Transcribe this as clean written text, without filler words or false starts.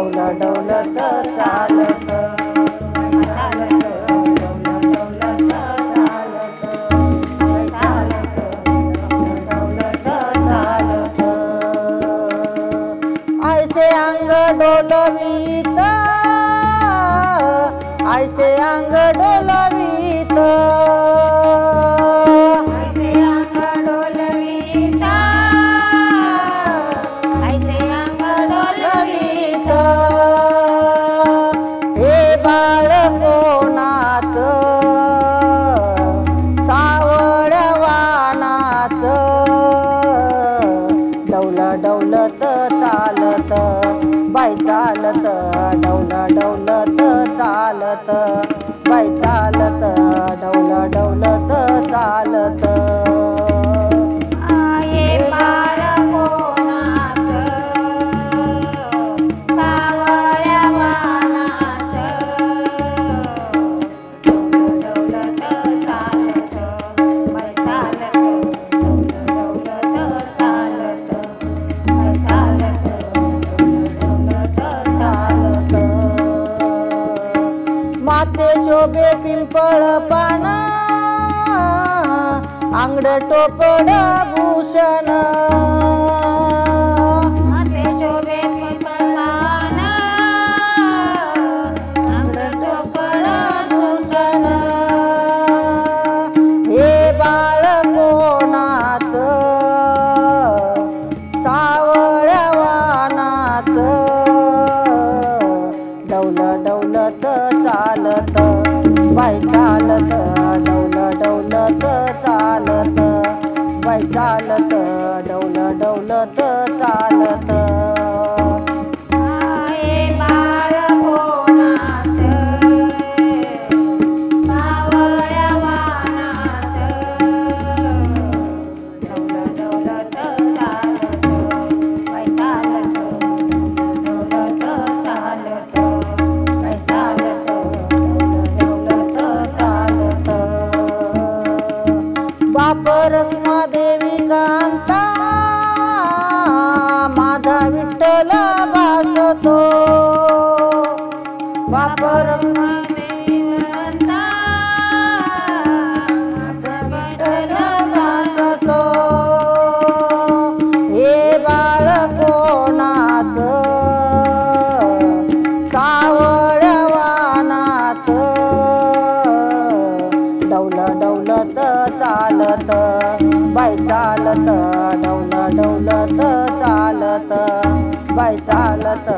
डौलत डौलत चालत चालत डौलत डौलत चालत डौलत चालत ऐसे अंग डोलवीत ऐसे अंग डोलवीत डौलत चालत बाई चालत डौलत चालत बाई चालत डौलत चालत माते शोभे पिंपळ पान अंगड टोपड भूषण माते शोभे पिंपळ पान अंगड टोपड भूषण हे बाळ कोणाचं सावळ्या वानाचं डौलत चालत बाई चालत डौलत चालत बाई चालत डौलत चालत रंगमादेवी कांता माझा विठ्ठल वासतो बाप रंगमादेवी कांता माझा विठ्ठल वासतो हे बाळ कोणाचं सावळ्या वानाचं डौलत चालत बाई चालत डौलत चालत बाई चालत